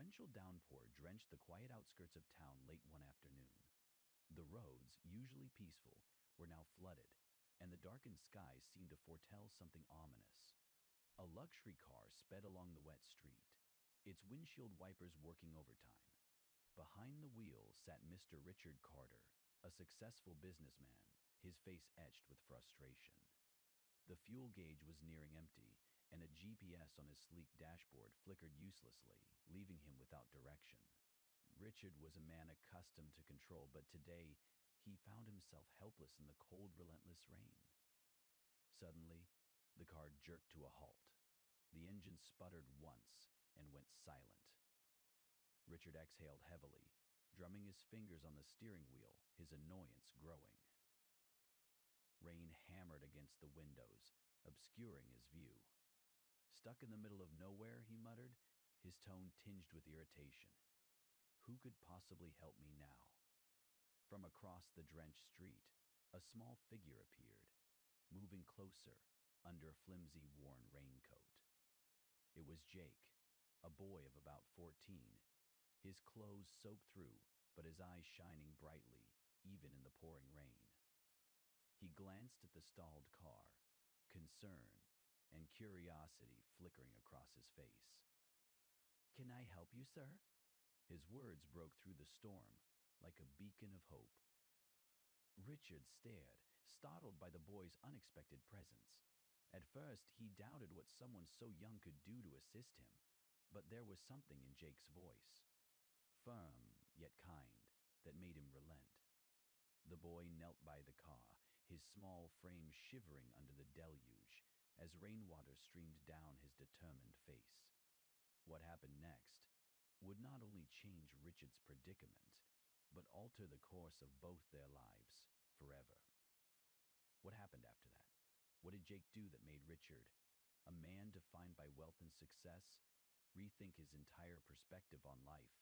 torrential downpour drenched the quiet outskirts of town late one afternoon. The roads, usually peaceful, were now flooded, and the darkened skies seemed to foretell something ominous. A luxury car sped along the wet street, its windshield wipers working overtime. Behind the wheel sat Mr. Richard Carter, a successful businessman, his face etched with frustration. The fuel gauge was nearing empty, and a GPS on his sleek dashboard flickered uselessly, leaving him without direction. Richard was a man accustomed to control, but today he found himself helpless in the cold, relentless rain. Suddenly, the car jerked to a halt. The engine sputtered once and went silent. Richard exhaled heavily, drumming his fingers on the steering wheel, his annoyance growing. Rain hammered against the windows, obscuring his view. Stuck in the middle of nowhere, he muttered, his tone tinged with irritation. Who could possibly help me now? From across the drenched street, a small figure appeared, moving closer under a flimsy, worn raincoat. It was Jake, a boy of about 14, his clothes soaked through, but his eyes shining brightly, even in the pouring rain. He glanced at the stalled car, concern and curiosity flickering across his face. "Can I help you, sir?" His words broke through the storm, like a beacon of hope. Richard stared, startled by the boy's unexpected presence. At first, he doubted what someone so young could do to assist him, but there was something in Jake's voice, firm yet kind, that made him relent. The boy knelt by the car, his small frame shivering under the deluge as rainwater streamed down his determined face. What happened next would not only change Richard's predicament, but alter the course of both their lives forever. What happened after that? What did Jake do that made Richard, a man defined by wealth and success, rethink his entire perspective on life?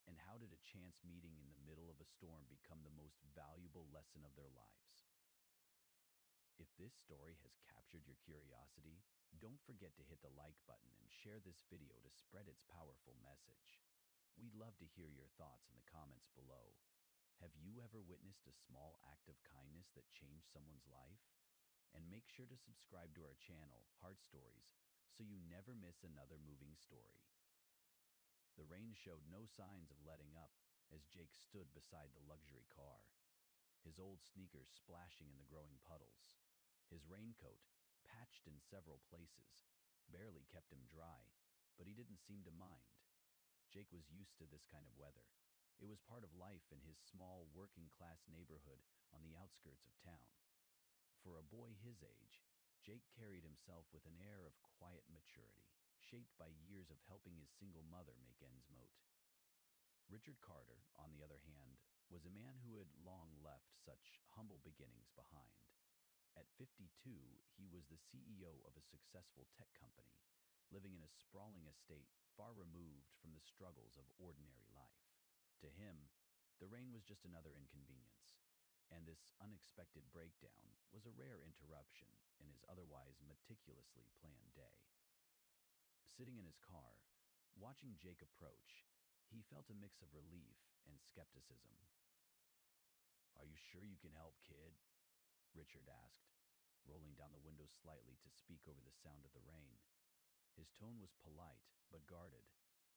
And how did a chance meeting in the middle of a storm become the most valuable lesson of their lives? If this story has captured your curiosity, don't forget to hit the like button and share this video to spread its powerful message. We'd love to hear your thoughts in the comments below. Have you ever witnessed a small act of kindness that changed someone's life? And make sure to subscribe to our channel, Heart Stories, so you never miss another moving story. The rain showed no signs of letting up as Jake stood beside the luxury car, his old sneakers splashing in the growing puddles. His raincoat, patched in several places, barely kept him dry, but he didn't seem to mind. Jake was used to this kind of weather. It was part of life in his small working-class neighborhood on the outskirts of town. For a boy his age, Jake carried himself with an air of quiet maturity, shaped by years of helping his single mother make ends meet. Richard Carter, on the other hand, was a man who had long left such humble beginnings behind. At 52, he was the CEO of a successful tech company, living in a sprawling estate far removed from the struggles of ordinary life. To him, the rain was just another inconvenience, and this unexpected breakdown was a rare interruption in his otherwise meticulously planned day. Sitting in his car, watching Jake approach, he felt a mix of relief and skepticism. "Are you sure you can help, kid?" Richard asked, rolling down the window slightly to speak over the sound of the rain. His tone was polite but guarded,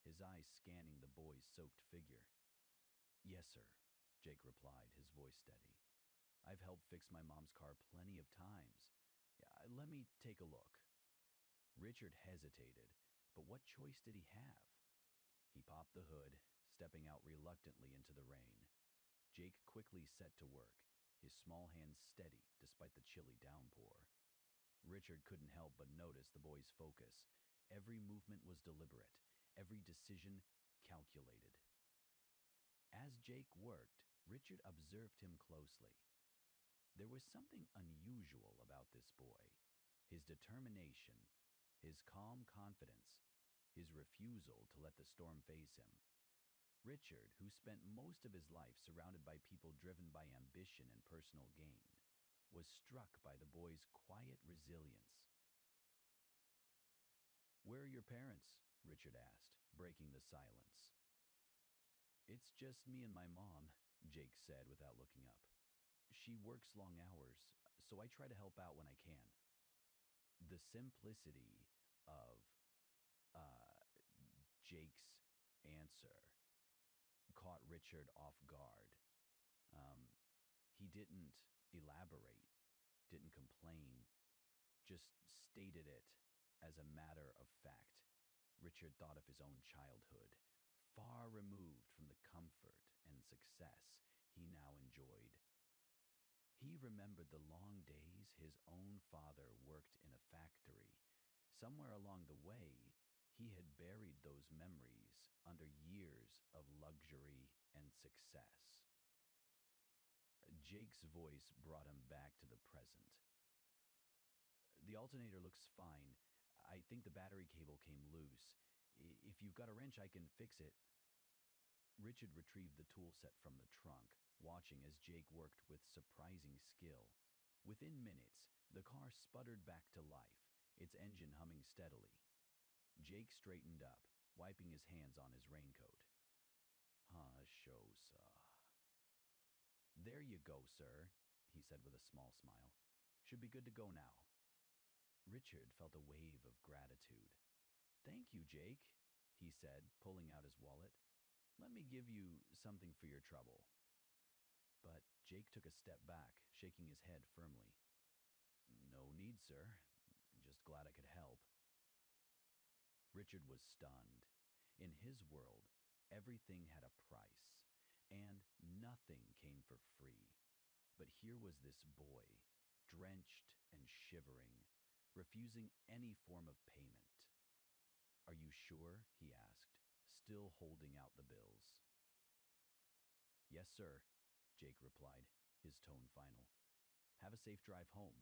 his eyes scanning the boy's soaked figure. "Yes, sir," Jake replied, his voice steady. "I've helped fix my mom's car plenty of times. Let me take a look." Richard hesitated, but what choice did he have? He popped the hood, stepping out reluctantly into the rain. Jake quickly set to work, his small hands steady despite the chilly downpour. Richard couldn't help but notice the boy's focus. Every movement was deliberate, every decision calculated. As Jake worked, Richard observed him closely. There was something unusual about this boy. His determination, his calm confidence, his refusal to let the storm phase him. Richard, who spent most of his life surrounded by people driven by ambition and personal gain, was struck by the boy's quiet resilience. "Where are your parents?" Richard asked, breaking the silence. It's just me and my mom, Jake said without looking up. She works long hours, so I try to help out when I can. The simplicity of Jake's answer caught Richard off guard. Um, he didn't elaborate, didn't complain, just stated it as a matter of fact. Richard thought of his own childhood, far removed from the comfort and success he now enjoyed. He remembered the long days his own father worked in a factory. Somewhere along the way, he had buried those memories under years of luxury and success. Jake's voice brought him back to the present. The alternator looks fine. I think the battery cable came loose. If you've got a wrench, I can fix it. Richard retrieved the tool set from the trunk, watching as Jake worked with surprising skill. Within minutes, the car sputtered back to life, its engine humming steadily. Jake straightened up, wiping his hands on his raincoat. Shows. There you go, sir, he said with a small smile. Should be good to go now. Richard felt a wave of gratitude. Thank you, Jake, he said, pulling out his wallet. Let me give you something for your trouble. But Jake took a step back, shaking his head firmly. No need, sir. Just glad I could help. Richard was stunned. In his world, everything had a price, and nothing came for free. But here was this boy, drenched and shivering, refusing any form of payment. Are you sure? He asked, still holding out the bills. Yes, sir, Jake replied, his tone final. Have a safe drive home.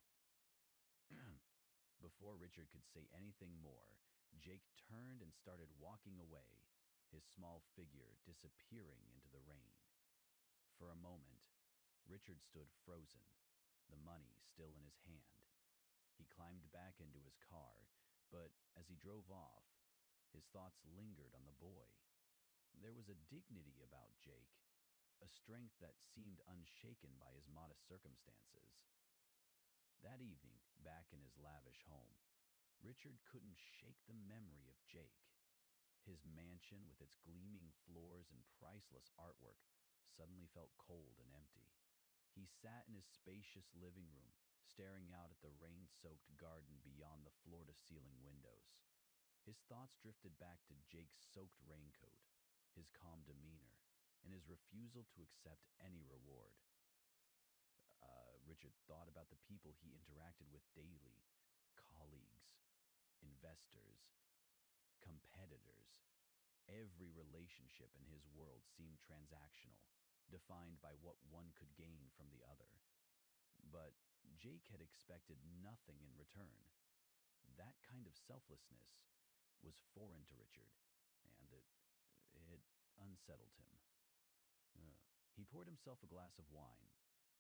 Before Richard could say anything more, Jake turned and started walking away, his small figure disappearing into the rain. For a moment, Richard stood frozen, the money still in his hand. He climbed back into his car, but as he drove off, his thoughts lingered on the boy. There was a dignity about Jake, a strength that seemed unshaken by his modest circumstances. That evening, back in his lavish home, Richard couldn't shake the memory of Jake. His mansion, with its gleaming floors and priceless artwork, suddenly felt cold and empty. He sat in his spacious living room, staring out at the rain-soaked garden beyond the floor-to-ceiling windows. His thoughts drifted back to Jake's soaked raincoat, his calm demeanor, and his refusal to accept any reward. Richard thought about the people he interacted with daily, colleagues, investors, competitors. Every relationship in his world seemed transactional, defined by what one could gain from the other. But Jake had expected nothing in return. That kind of selflessness was foreign to Richard, and it unsettled him. He poured himself a glass of wine,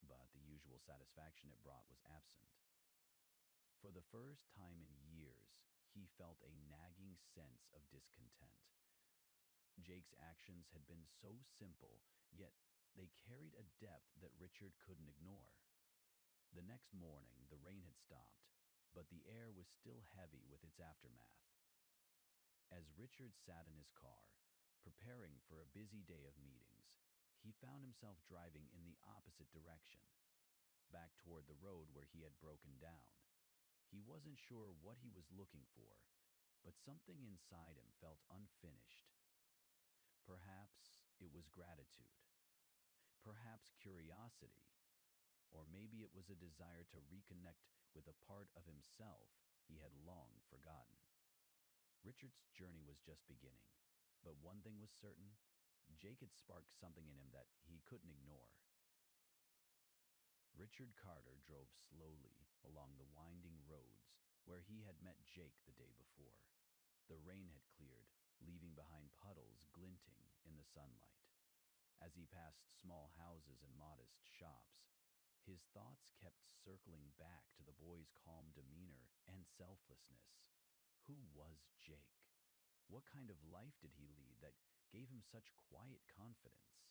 but the usual satisfaction it brought was absent. For the first time in years, he felt a nagging sense of discontent. Jake's actions had been so simple, yet they carried a depth that Richard couldn't ignore. The next morning, the rain had stopped, but the air was still heavy with its aftermath. As Richard sat in his car, preparing for a busy day of meetings, he found himself driving in the opposite direction, back toward the road where he had broken down. He wasn't sure what he was looking for, but something inside him felt unfinished. Perhaps it was gratitude, perhaps curiosity, or maybe it was a desire to reconnect with a part of himself he had long forgotten. Richard's journey was just beginning, but one thing was certain: Jake had sparked something in him that he couldn't ignore. Richard Carter drove slowly along the winding roads where he had met Jake the day before. The rain had cleared, leaving behind puddles glinting in the sunlight. As he passed small houses and modest shops, his thoughts kept circling back to the boy's calm demeanor and selflessness. Who was Jake? What kind of life did he lead that gave him such quiet confidence?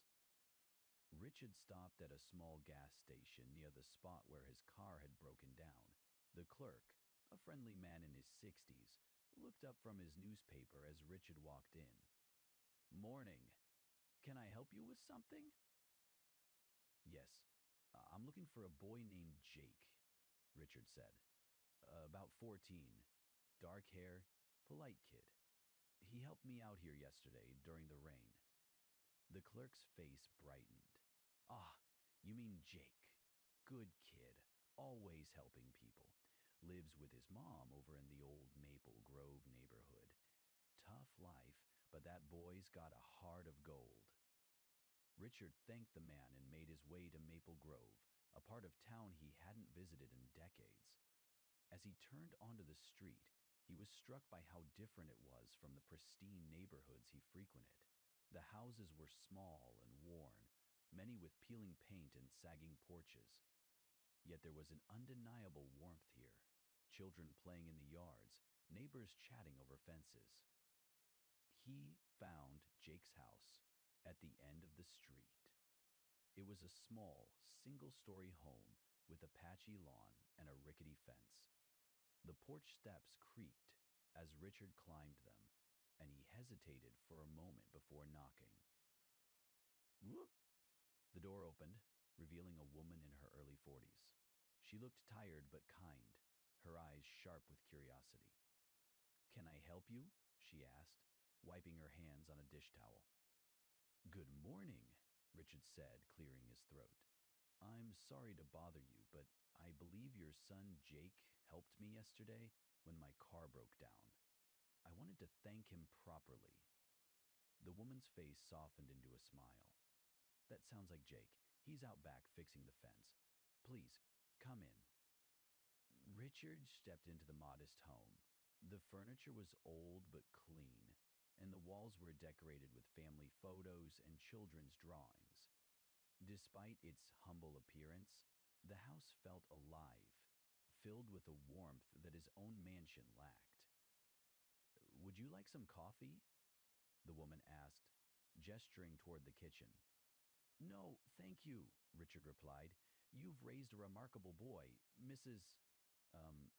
Richard stopped at a small gas station near the spot where his car had broken down. The clerk, a friendly man in his 60s, looked up from his newspaper as Richard walked in. "Morning. Can I help you with something?" "Yes. I'm looking for a boy named Jake," Richard said. "About 14. Dark hair, polite kid. He helped me out here yesterday during the rain." The clerk's face brightened. "Ah, you mean Jake. Good kid, always helping people. Lives with his mom over in the old Maple Grove neighborhood. Tough life, but that boy's got a heart of gold." Richard thanked the man and made his way to Maple Grove, a part of town he hadn't visited in decades. As he turned onto the street, he was struck by how different it was from the pristine neighborhoods he frequented. The houses were small and worn, many with peeling paint and sagging porches. Yet there was an undeniable warmth here. Children playing in the yards, neighbors chatting over fences. He found Jake's house at the end of the street. It was a small, single-story home with a patchy lawn and a rickety fence. The porch steps creaked as Richard climbed them, and he hesitated for a moment before knocking. Whoop! The door opened, revealing a woman in her early 40s. She looked tired but kind, her eyes sharp with curiosity. "Can I help you?" she asked, wiping her hands on a dish towel. "Good morning," Richard said, clearing his throat. "I'm sorry to bother you, but I believe your son Jake helped me yesterday when my car broke down. I wanted to thank him properly." The woman's face softened into a smile. "That sounds like Jake. He's out back fixing the fence. Please, come in." Richard stepped into the modest home. The furniture was old but clean, and the walls were decorated with family photos and children's drawings. Despite its humble appearance, the house felt alive, filled with a warmth that his own mansion lacked. "Would you like some coffee?" the woman asked, gesturing toward the kitchen. "No, thank you," Richard replied. "You've raised a remarkable boy, Mrs.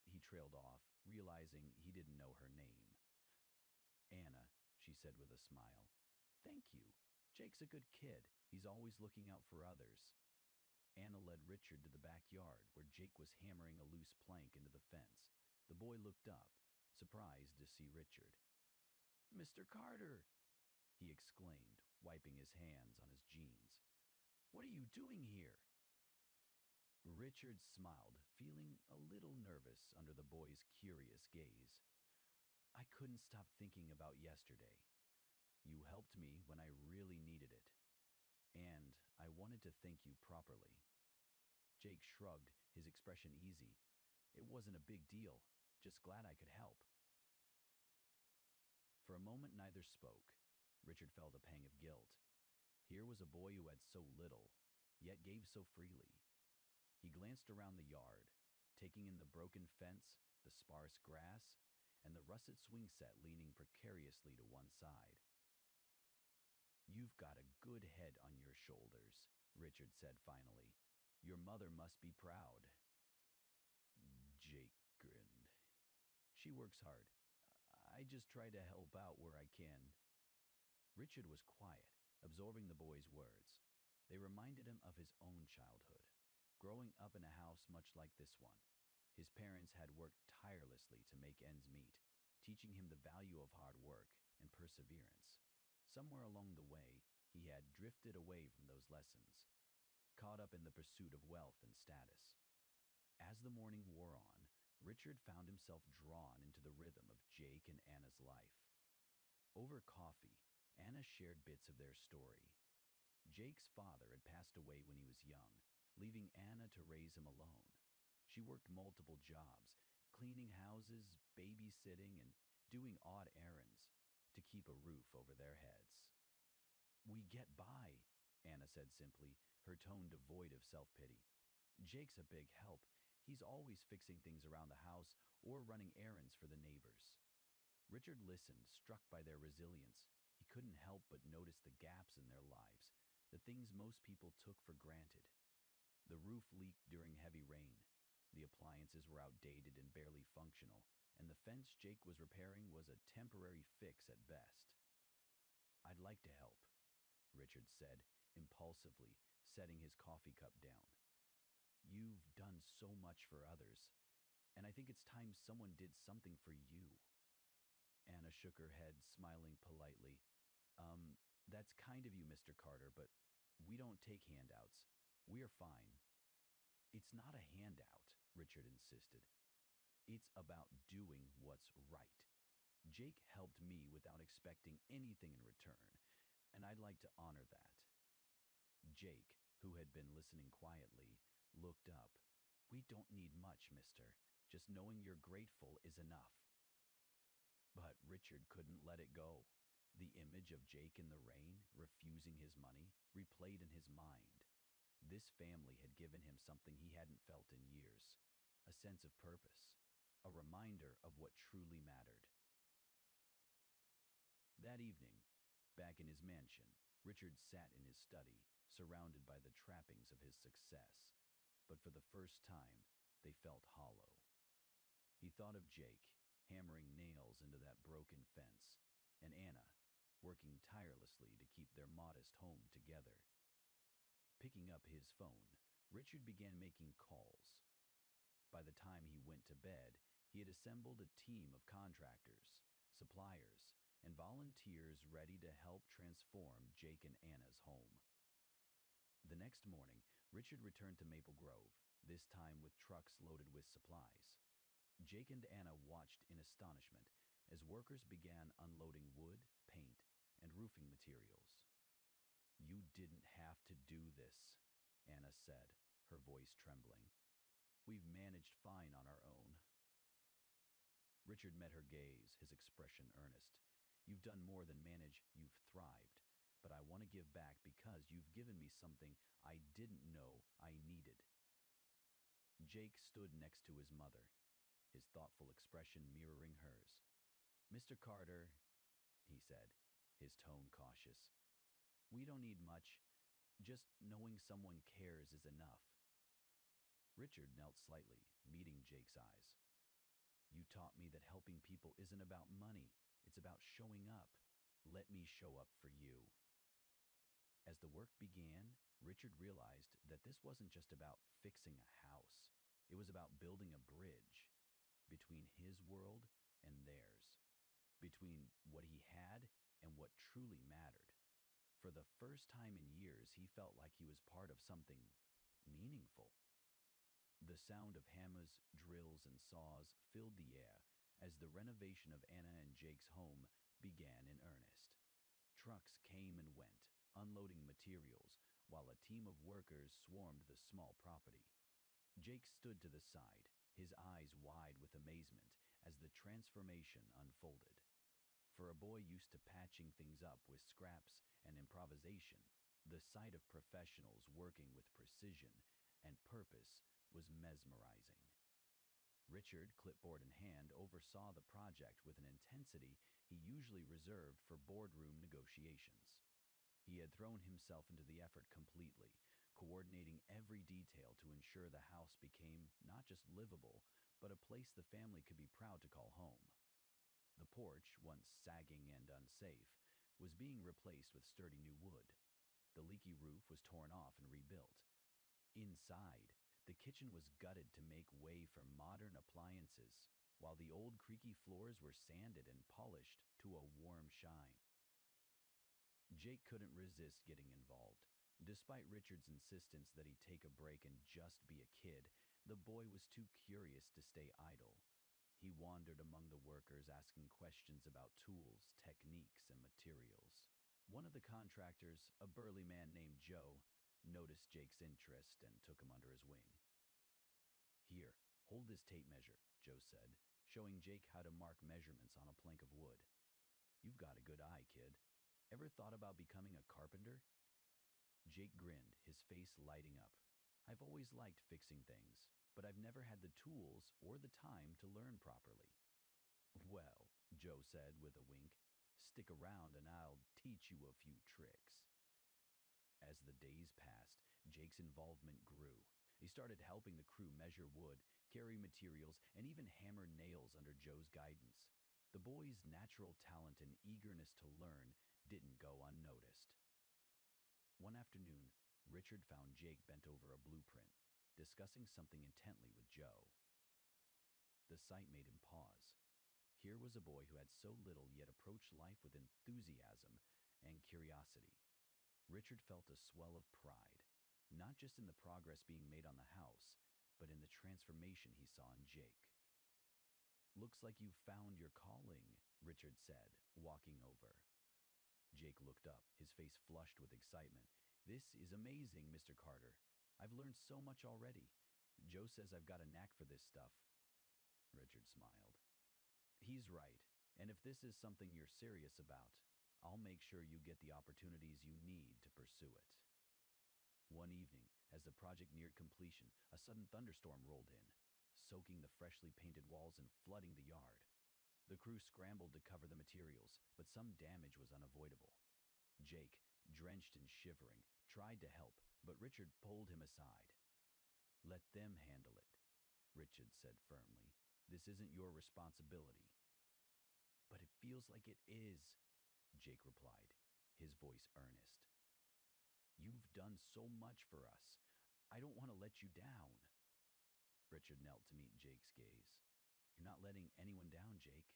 He trailed off, realizing he didn't know her name. "Anna," she said with a smile. "Thank you. Jake's a good kid. He's always looking out for others." Anna led Richard to the backyard, where Jake was hammering a loose plank into the fence. The boy looked up, surprised to see Richard. "Mr. Carter!" he exclaimed, wiping his hands on his jeans. "What are you doing here?" Richard smiled, feeling a little nervous under the boy's curious gaze. "I couldn't stop thinking about yesterday. You helped me when I really needed it, and I wanted to thank you properly." Jake shrugged, his expression easy. "It wasn't a big deal, just glad I could help." For a moment neither spoke. Richard felt a pang of guilt. Here was a boy who had so little, yet gave so freely. He glanced around the yard, taking in the broken fence, the sparse grass, and the russet swing set leaning precariously to one side. "You've got a good head on your shoulders," Richard said finally. "Your mother must be proud." Jake grinned. "She works hard. I just try to help out where I can." Richard was quiet, absorbing the boy's words. They reminded him of his own childhood, growing up in a house much like this one. His parents had worked tirelessly to make ends meet, teaching him the value of hard work and perseverance. Somewhere along the way, he had drifted away from those lessons, caught up in the pursuit of wealth and status. As the morning wore on, Richard found himself drawn into the rhythm of Jake and Anna's life. Over coffee, Anna shared bits of their story. Jake's father had passed away when he was young, leaving Anna to raise him alone. She worked multiple jobs, cleaning houses, babysitting, and doing odd errands to keep a roof over their heads. "We get by," Anna said simply, her tone devoid of self-pity. "Jake's a big help. He's always fixing things around the house or running errands for the neighbors." Richard listened, struck by their resilience. He couldn't help but notice the gaps in their lives, the things most people took for granted. The roof leaked during heavy rain. The appliances were outdated and barely functional, and the fence Jake was repairing was a temporary fix at best. "I'd like to help," Richard said, impulsively, setting his coffee cup down. "You've done so much for others, and I think it's time someone did something for you." Anna shook her head, smiling politely. That's kind of you, Mr. Carter, but we don't take handouts. We're fine." "It's not a handout," Richard insisted. "It's about doing what's right. Jake helped me without expecting anything in return, and I'd like to honor that." Jake, who had been listening quietly, looked up. "We don't need much, mister. Just knowing you're grateful is enough." But Richard couldn't let it go. The image of Jake in the rain, refusing his money, replayed in his mind. This family had given him something he hadn't felt in years, a sense of purpose, a reminder of what truly mattered. That evening, back in his mansion, Richard sat in his study, surrounded by the trappings of his success. But for the first time, they felt hollow. He thought of Jake, hammering nails into that broken fence, and Anna, working tirelessly to keep their modest home together. Picking up his phone, Richard began making calls. By the time he went to bed, he had assembled a team of contractors, suppliers, and volunteers ready to help transform Jake and Anna's home. The next morning, Richard returned to Maple Grove, this time with trucks loaded with supplies. Jake and Anna watched in astonishment as workers began unloading wood, paint, and roofing materials. "You didn't have to do this," Anna said, her voice trembling. "We've managed fine on our own." Richard met her gaze, his expression earnest. "You've done more than manage, you've thrived. But I want to give back because you've given me something I didn't know I needed." Jake stood next to his mother, his thoughtful expression mirroring hers. "Mr. Carter," he said, his tone cautious, "we don't need much. Just knowing someone cares is enough." Richard knelt slightly, meeting Jake's eyes. "You taught me that helping people isn't about money. It's about showing up. Let me show up for you." As the work began, Richard realized that this wasn't just about fixing a house. It was about building a bridge between his world and theirs, between what he had and what truly mattered. For the first time in years, he felt like he was part of something meaningful. The sound of hammers, drills, and saws filled the air as the renovation of Anna and Jake's home began in earnest. Trucks came and went, unloading materials, while a team of workers swarmed the small property. Jake stood to the side, his eyes wide with amazement as the transformation unfolded. For a boy used to patching things up with scraps and improvisation, the sight of professionals working with precision and purpose was mesmerizing. Richard, clipboard in hand, oversaw the project with an intensity he usually reserved for boardroom negotiations. He had thrown himself into the effort completely, coordinating every detail to ensure the house became not just livable, but a place the family could be proud to call home. The porch, once sagging and unsafe, was being replaced with sturdy new wood. The leaky roof was torn off and rebuilt. Inside, the kitchen was gutted to make way for modern appliances, while the old creaky floors were sanded and polished to a warm shine. Jake couldn't resist getting involved. Despite Richard's insistence that he take a break and just be a kid, the boy was too curious to stay idle. He wandered among the workers asking questions about tools, techniques, and materials. One of the contractors, a burly man named Joe, noticed Jake's interest and took him under his wing. "Here, hold this tape measure," Joe said, showing Jake how to mark measurements on a plank of wood. "You've got a good eye, kid. Ever thought about becoming a carpenter?" Jake grinned, his face lighting up. "I've always liked fixing things, but I've never had the tools or the time to learn properly." "Well," Joe said with a wink. Stick around and I'll teach you a few tricks. As the days passed, Jake's involvement grew. He started helping the crew measure wood, carry materials, and even hammer nails under Joe's guidance. The boy's natural talent and eagerness to learn didn't go unnoticed. One afternoon, Richard found Jake bent over a blueprint, discussing something intently with Joe. The sight made him pause. Here was a boy who had so little yet approached life with enthusiasm and curiosity. Richard felt a swell of pride, not just in the progress being made on the house, but in the transformation he saw in Jake. Looks like you've found your calling, Richard said, walking over. Jake looked up, his face flushed with excitement. This is amazing, Mr. Carter. I've learned so much already. Joe says I've got a knack for this stuff. Richard smiled. He's right, and if this is something you're serious about, I'll make sure you get the opportunities you need to pursue it. One evening, as the project neared completion, a sudden thunderstorm rolled in, soaking the freshly painted walls and flooding the yard. The crew scrambled to cover the materials, but some damage was unavoidable. Jake, drenched and shivering, tried to help, but Richard pulled him aside. Let them handle it, Richard said firmly. This isn't your responsibility. But it feels like it is, Jake replied, his voice earnest. You've done so much for us. I don't want to let you down. Richard knelt to meet Jake's gaze. You're not letting anyone down, Jake.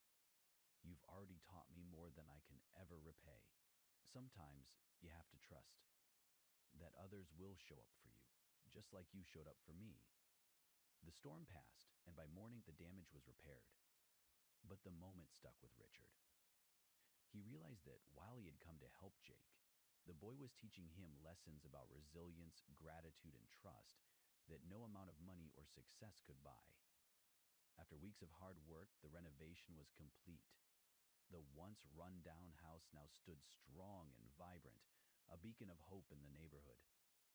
You've already taught me more than I can ever repay. Sometimes you have to trust that others will show up for you, just like you showed up for me. The storm passed, and by morning the damage was repaired. But the moment stuck with Richard. He realized that while he had come to help Jake, the boy was teaching him lessons about resilience, gratitude, and trust that no amount of money or success could buy. After weeks of hard work, the renovation was complete. The once run-down house now stood strong and vibrant, a beacon of hope in the neighborhood.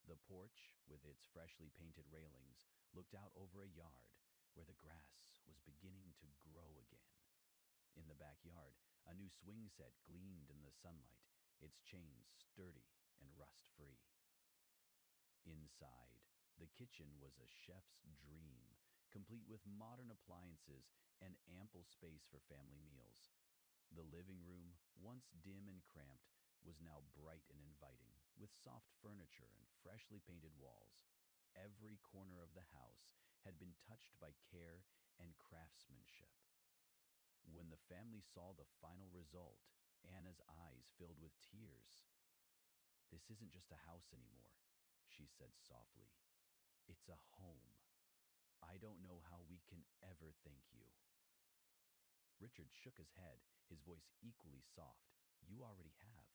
The porch, with its freshly painted railings, looked out over a yard where the grass was beginning to grow again. In the backyard, a new swing set gleamed in the sunlight, its chains sturdy and rust-free. Inside, the kitchen was a chef's dream, complete with modern appliances and ample space for family meals. The living room, once dim and cramped, was now bright and inviting, with soft furniture and freshly painted walls. Every corner of the house had been touched by care and craftsmanship. When the family saw the final result, Anna's eyes filled with tears. This isn't just a house anymore, she said softly. It's a home. I don't know how we can ever thank you. Richard shook his head, his voice equally soft. You already have.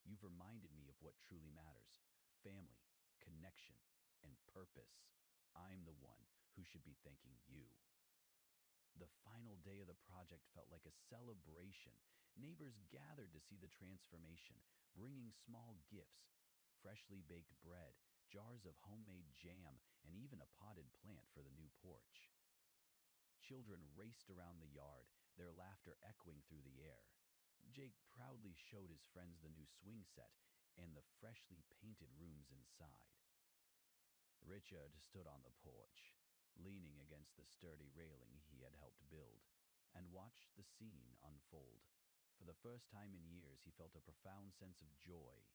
You've reminded me of what truly matters. Family, connection, and purpose. I'm the one who should be thanking you. The final day of the project felt like a celebration. Neighbors gathered to see the transformation, bringing small gifts, freshly baked bread, jars of homemade jam, and even a potted plant for the new porch. Children raced around the yard, their laughter echoing through the air. Jake proudly showed his friends the new swing set and the freshly painted rooms inside. Richard stood on the porch, leaning against the sturdy railing he had helped build, and watched the scene unfold. For the first time in years, he felt a profound sense of joy,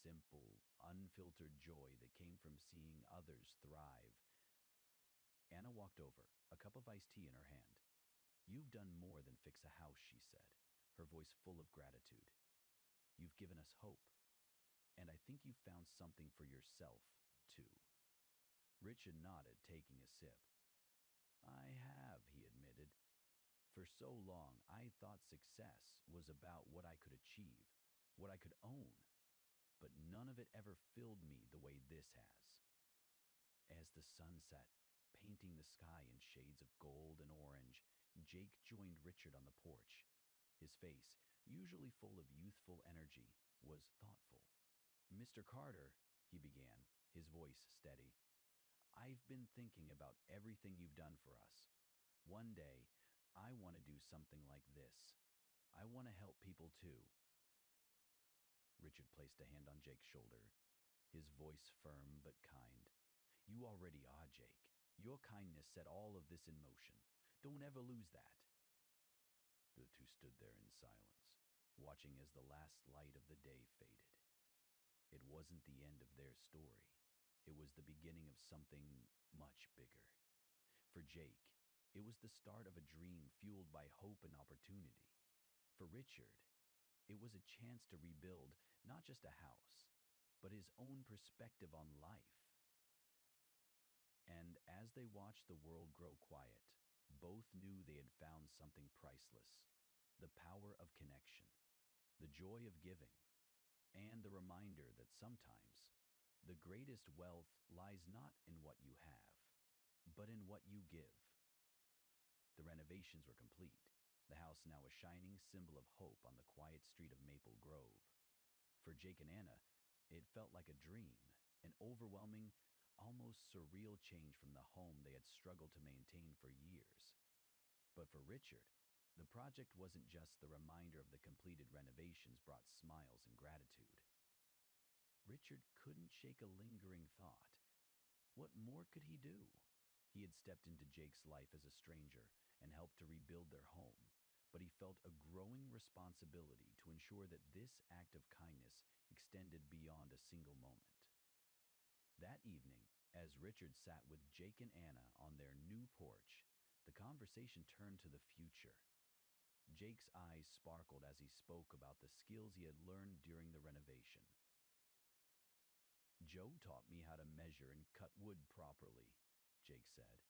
simple, unfiltered joy that came from seeing others thrive. Anna walked over, a cup of iced tea in her hand. You've done more than fix a house, she said, her voice full of gratitude. You've given us hope, and I think you've found something for yourself, too. Richard nodded, taking a sip. I have, he admitted. For so long, I thought success was about what I could achieve, what I could own, but none of it ever filled me the way this has. As the sun set, painting the sky in shades of gold and orange, Jake joined Richard on the porch. His face, usually full of youthful energy, was thoughtful. Mr. Carter, he began, his voice steady, I've been thinking about everything you've done for us. One day, I want to do something like this. I want to help people too. Richard placed a hand on Jake's shoulder, his voice firm but kind. You already are, Jake. Your kindness set all of this in motion. Don't ever lose that. The two stood there in silence, watching as the last light of the day faded. It wasn't the end of their story. It was the beginning of something much bigger. For Jake, it was the start of a dream fueled by hope and opportunity. For Richard, it was a chance to rebuild not just a house, but his own perspective on life. And as they watched the world grow quiet, both knew they had found something priceless: the power of connection, the joy of giving, and the reminder that sometimes the greatest wealth lies not in what you have, but in what you give. The renovations were complete, the house now a shining symbol of hope on the quiet street of Maple Grove. For Jake and Anna, it felt like a dream, an overwhelming, almost surreal change from the home they had struggled to maintain for years. But for Richard, the project wasn't just the reminder of the completed renovations brought smiles and gratitude. Richard couldn't shake a lingering thought. What more could he do? He had stepped into Jake's life as a stranger and helped to rebuild their home, but he felt a growing responsibility to ensure that this act of kindness extended beyond a single moment. That evening, as Richard sat with Jake and Anna on their new porch, the conversation turned to the future. Jake's eyes sparkled as he spoke about the skills he had learned during the renovation. Joe taught me how to measure and cut wood properly, Jake said,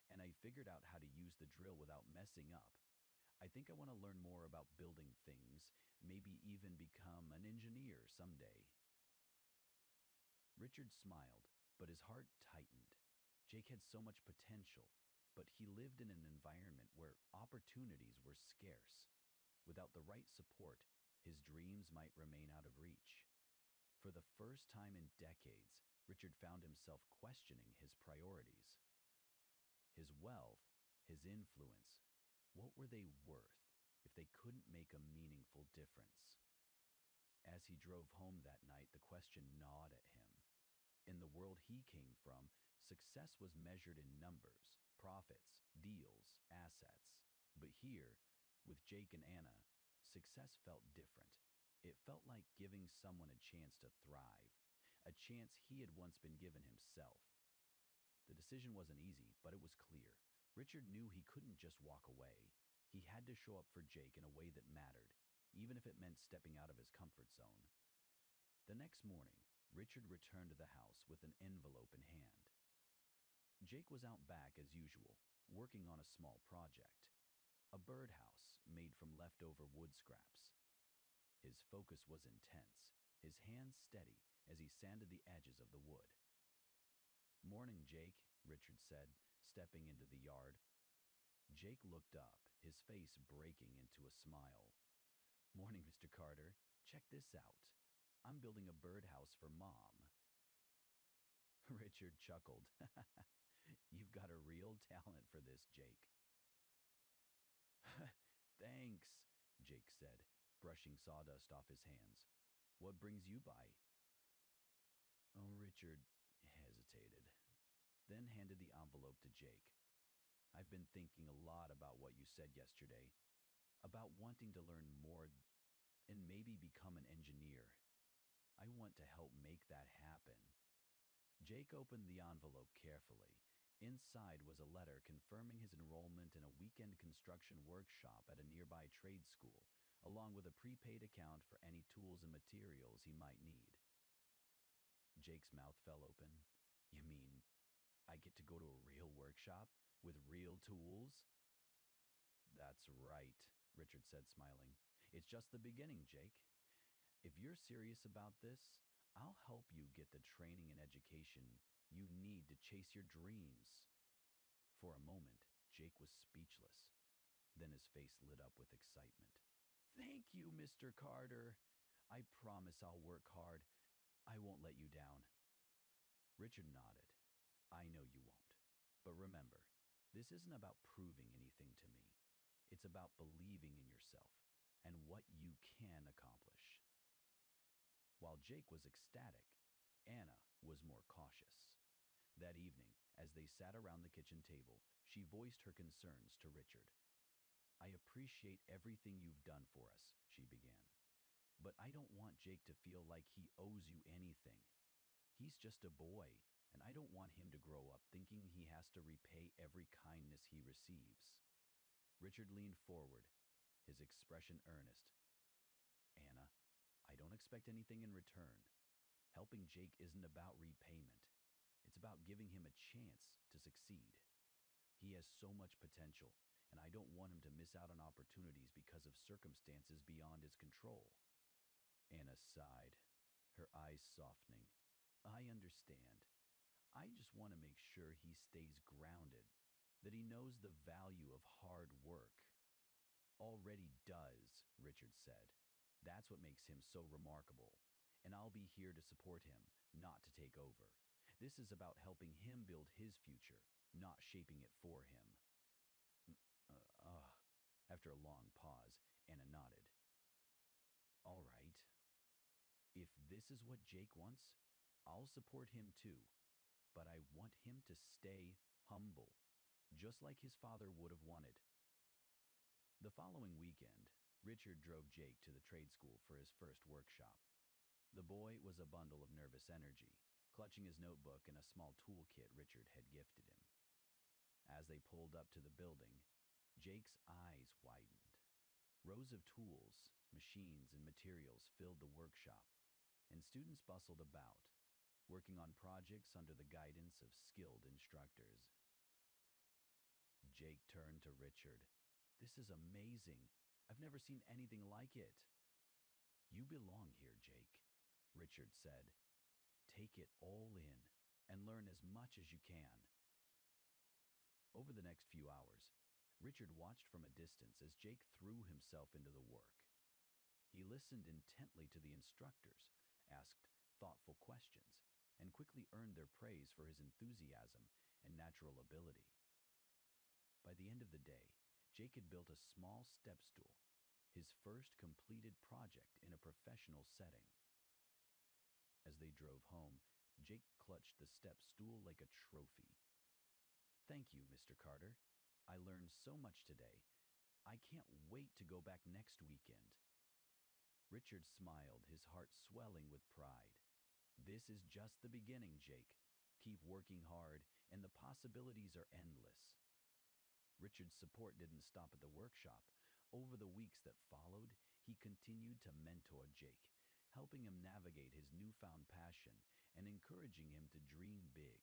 and I figured out how to use the drill without messing up. I think I want to learn more about building things, maybe even become an engineer someday. Richard smiled, but his heart tightened. Jake had so much potential, but he lived in an environment where opportunities were scarce. Without the right support, his dreams might remain out of reach. For the first time in decades, Richard found himself questioning his priorities. His wealth, his influence, what were they worth if they couldn't make a meaningful difference? As he drove home that night, the question gnawed at him. In the world he came from, success was measured in numbers, profits, deals, assets. But here, with Jake and Anna, success felt different. It felt like giving someone a chance to thrive, a chance he had once been given himself. The decision wasn't easy, but it was clear. Richard knew he couldn't just walk away. He had to show up for Jake in a way that mattered, even if it meant stepping out of his comfort zone. The next morning, Richard returned to the house with an envelope in hand. Jake was out back as usual, working on a small project, a birdhouse made from leftover wood scraps. His focus was intense, his hands steady as he sanded the edges of the wood. "Morning, Jake," Richard said, stepping into the yard. Jake looked up, his face breaking into a smile. "Morning, Mr. Carter. Check this out. I'm building a birdhouse for Mom." Richard chuckled. "You've got a real talent for this, Jake." "Thanks," Jake said, brushing sawdust off his hands. "What brings you by?" Oh, Richard hesitated, then handed the envelope to Jake. "I've been thinking a lot about what you said yesterday, about wanting to learn more and maybe become an engineer. I want to help make that happen." Jake opened the envelope carefully. Inside was a letter confirming his enrollment in a weekend construction workshop at a nearby trade school, along with a prepaid account for any tools and materials he might need. Jake's mouth fell open. "You mean I get to go to a real workshop with real tools?" "That's right," Richard said, smiling. "It's just the beginning, Jake. If you're serious about this, I'll help you get the training and education you need to chase your dreams." For a moment, Jake was speechless. Then his face lit up with excitement. "Thank you, Mr. Carter. I promise I'll work hard. I won't let you down." Richard nodded. "I know you won't. But remember, this isn't about proving anything to me. It's about believing in yourself. and what you can accomplish. While Jake was ecstatic, Anna was more cautious. That evening, as they sat around the kitchen table, she voiced her concerns to Richard. I appreciate everything you've done for us, she began, but I don't want Jake to feel like he owes you anything. He's just a boy, and I don't want him to grow up thinking he has to repay every kindness he receives. Richard leaned forward, his expression earnest. Anna, I don't expect anything in return. Helping Jake isn't about repayment. It's about giving him a chance to succeed. He has so much potential, and I don't want him to miss out on opportunities because of circumstances beyond his control. Anna sighed, her eyes softening. I understand. I just want to make sure he stays grounded, that he knows the value of hard work. Already does, Richard said. That's what makes him so remarkable. And I'll be here to support him, not to take over. This is about helping him build his future, not shaping it for him. "Mm, Uh, uh, After a long pause, Anna nodded. All right. If this is what Jake wants, I'll support him too. But I want him to stay humble, just like his father would have wanted. The following weekend, Richard drove Jake to the trade school for his first workshop. The boy was a bundle of nervous energy, clutching his notebook and a small toolkit Richard had gifted him. As they pulled up to the building, Jake's eyes widened. Rows of tools, machines, and materials filled the workshop, and students bustled about, working on projects under the guidance of skilled instructors. Jake turned to Richard. This is amazing. I've never seen anything like it. You belong here, Jake, Richard said. Take it all in and learn as much as you can. Over the next few hours, Richard watched from a distance as Jake threw himself into the work. He listened intently to the instructors, asked thoughtful questions, and quickly earned their praise for his enthusiasm and natural ability. By the end of the day, Jake had built a small step stool, his first completed project in a professional setting. As they drove home, Jake clutched the step stool like a trophy. Thank you, Mr. Carter. I learned so much today. I can't wait to go back next weekend. Richard smiled, his heart swelling with pride. This is just the beginning, Jake. Keep working hard, and the possibilities are endless. Richard's support didn't stop at the workshop. Over the weeks that followed, he continued to mentor Jake, helping him navigate his newfound passion and encouraging him to dream big.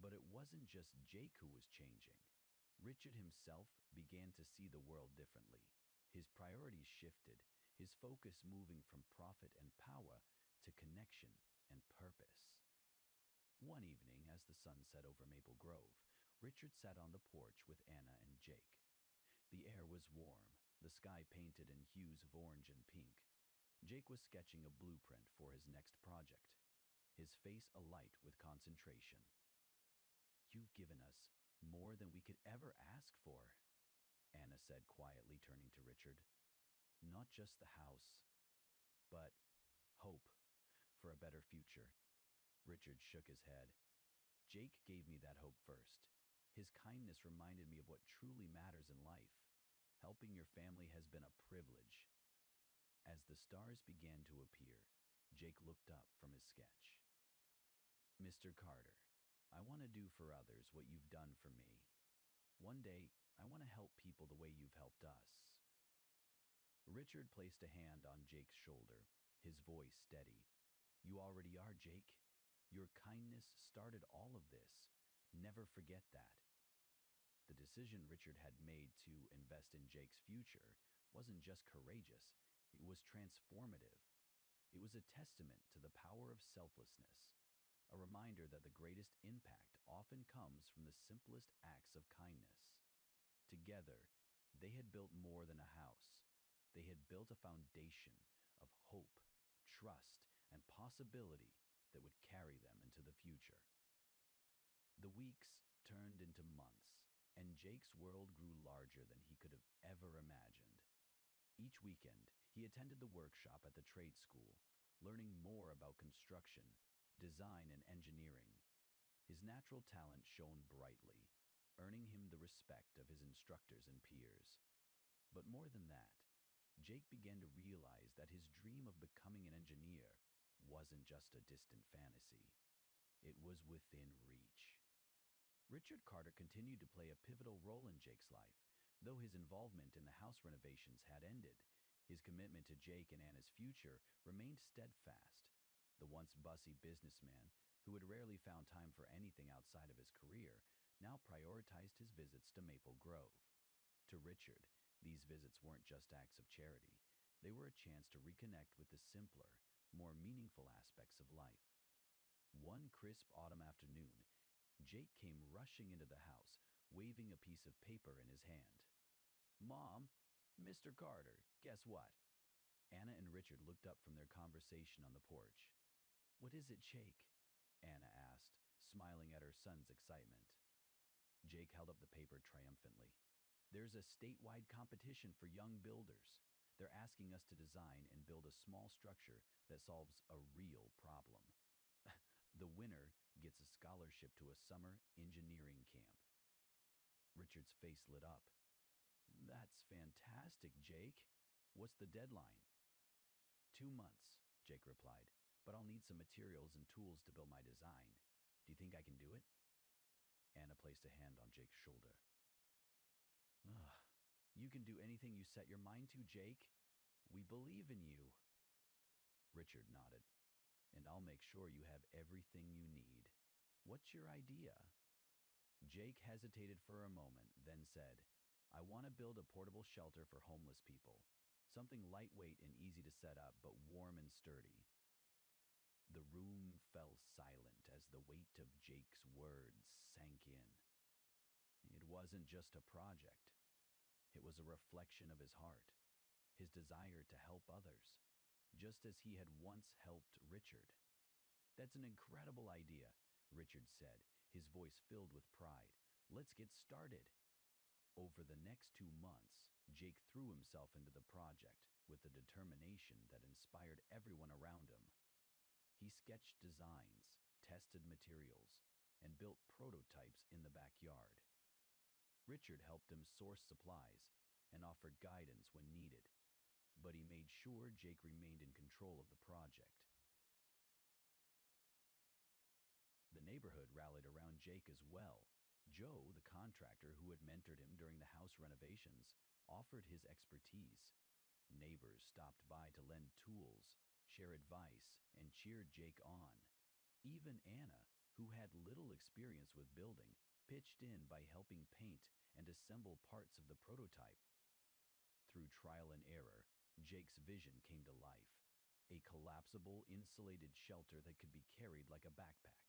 But it wasn't just Jake who was changing. Richard himself began to see the world differently. His priorities shifted, his focus moving from profit and power to connection and purpose. One evening, as the sun set over Maple Grove, Richard sat on the porch with Anna and Jake. The air was warm, the sky painted in hues of orange and pink. Jake was sketching a blueprint for his next project, his face alight with concentration. You've given us more than we could ever ask for, Anna said quietly, turning to Richard. Not just the house, but hope for a better future. Richard shook his head. Jake gave me that hope first. His kindness reminded me of what truly matters in life. Helping your family has been a privilege. As the stars began to appear, Jake looked up from his sketch. Mr. Carter, I want to do for others what you've done for me. One day, I want to help people the way you've helped us. Richard placed a hand on Jake's shoulder, his voice steady. You already are, Jake. Your kindness started all of this. Never forget that. The decision Richard had made to invest in Jake's future wasn't just courageous, it was transformative. It was a testament to the power of selflessness, a reminder that the greatest impact often comes from the simplest acts of kindness. Together, they had built more than a house. They had built a foundation of hope, trust, and possibility that would carry them into the future. The weeks turned into months, and Jake's world grew larger than he could have ever imagined. Each weekend, he attended the workshop at the trade school, learning more about construction, design, and engineering. His natural talent shone brightly, earning him the respect of his instructors and peers. But more than that, Jake began to realize that his dream of becoming an engineer wasn't just a distant fantasy. It was within reach. Richard Carter continued to play a pivotal role in Jake's life. Though his involvement in the house renovations had ended, his commitment to Jake and Anna's future remained steadfast. The once bussy businessman, who had rarely found time for anything outside of his career, now prioritized his visits to Maple Grove. To Richard, these visits weren't just acts of charity. They were a chance to reconnect with the simpler, more meaningful aspects of life. One crisp autumn afternoon, Jake came rushing into the house, waving a piece of paper in his hand. "Mom, Mr. Carter, guess what?" Anna and Richard looked up from their conversation on the porch. "What is it, Jake?" Anna asked, smiling at her son's excitement. Jake held up the paper triumphantly. "There's a statewide competition for young builders. They're asking us to design and build a small structure that solves a real problem. The winner gets a scholarship to a summer engineering camp." Richard's face lit up. "That's fantastic, Jake. What's the deadline?" "2 months," Jake replied, "but I'll need some materials and tools to build my design. Do you think I can do it?" Anna placed a hand on Jake's shoulder. "Ugh, you can do anything you set your mind to, Jake. We believe in you." Richard nodded. "And I'll make sure you have everything you need. What's your idea?" Jake hesitated for a moment, then said, "I want to build a portable shelter for homeless people. Something lightweight and easy to set up, but warm and sturdy." The room fell silent as the weight of Jake's words sank in. It wasn't just a project. It was a reflection of his heart, his desire to help others, just as he had once helped Richard. "That's an incredible idea," Richard said, his voice filled with pride. "Let's get started." Over the next 2 months, Jake threw himself into the project with a determination that inspired everyone around him. He sketched designs, tested materials, and built prototypes in the backyard. Richard helped him source supplies and offered guidance when needed, but he made sure Jake remained in control of the project. The neighborhood rallied around Jake as well. Joe, the contractor who had mentored him during the house renovations, offered his expertise. Neighbors stopped by to lend tools, share advice, and cheer Jake on. Even Anna, who had little experience with building, pitched in by helping paint and assemble parts of the prototype. Through trial and error, Jake's vision came to life. A collapsible, insulated shelter that could be carried like a backpack.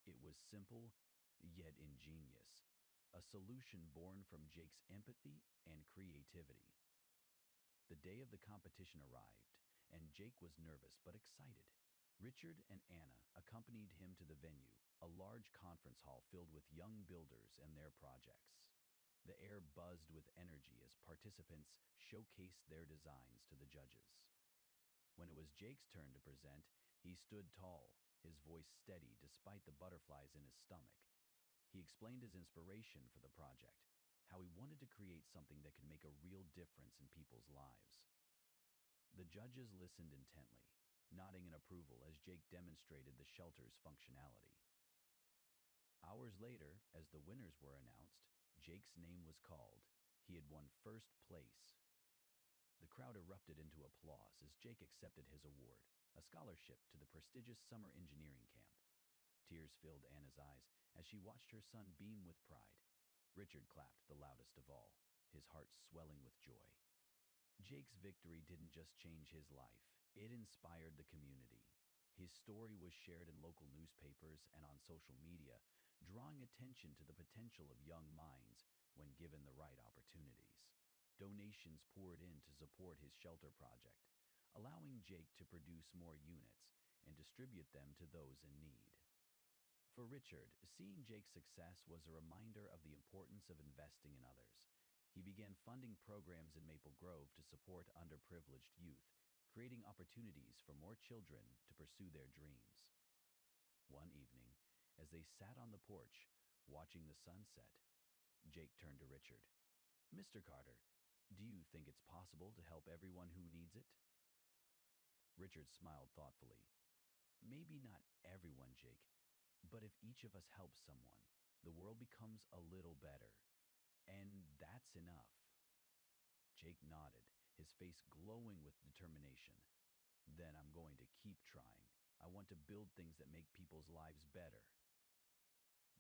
It was simple, yet ingenious, a solution born from Jake's empathy and creativity. The day of the competition arrived, and Jake was nervous but excited. Richard and Anna accompanied him to the venue, a large conference hall filled with young builders and their projects. The air buzzed with energy as participants showcased their designs to the judges. When it was Jake's turn to present, he stood tall, his voice steady despite the butterflies in his stomach. He explained his inspiration for the project, how he wanted to create something that could make a real difference in people's lives. The judges listened intently, nodding in approval as Jake demonstrated the shelter's functionality. Hours later, as the winners were announced, Jake's name was called. He had won first place. The crowd erupted into applause as Jake accepted his award, a scholarship to the prestigious summer engineering camp. Tears filled Anna's eyes as she watched her son beam with pride. Richard clapped the loudest of all, his heart swelling with joy. Jake's victory didn't just change his life, it inspired the community. His story was shared in local newspapers and on social media, drawing attention to the potential of young minds when given the right opportunities. Donations poured in to support his shelter project, allowing Jake to produce more units and distribute them to those in need. For Richard, seeing Jake's success was a reminder of the importance of investing in others. He began funding programs in Maple Grove to support underprivileged youth, creating opportunities for more children to pursue their dreams. One evening, as they sat on the porch, watching the sunset, Jake turned to Richard. Mr. Carter, do you think it's possible to help everyone who needs it? Richard smiled thoughtfully. Maybe not everyone, Jake, but if each of us helps someone, the world becomes a little better. And that's enough. Jake nodded, his face glowing with determination. Then I'm going to keep trying. I want to build things that make people's lives better.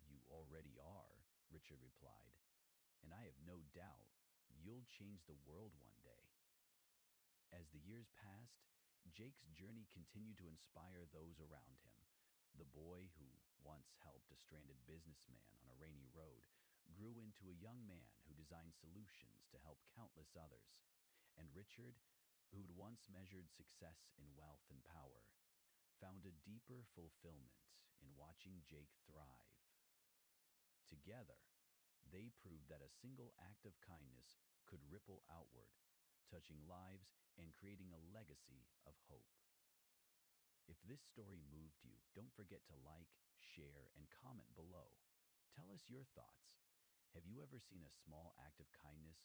You already are, Richard replied, and I have no doubt you'll change the world one day. As the years passed, Jake's journey continued to inspire those around him. The boy who once helped a stranded businessman on a rainy road grew into a young man who designed solutions to help countless others. And Richard, who'd once measured success in wealth and power, found a deeper fulfillment in watching Jake thrive. Together, they proved that a single act of kindness could ripple outward, touching lives and creating a legacy of hope. If this story moved you, don't forget to like, share, and comment below. Tell us your thoughts. Have you ever seen a small act of kindness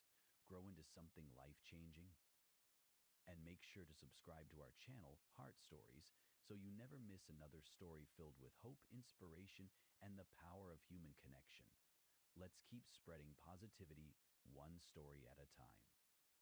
grow into something life-changing? And make sure to subscribe to our channel, Heart Stories, so you never miss another story filled with hope, inspiration, and the power of human connection. Let's keep spreading positivity one story at a time.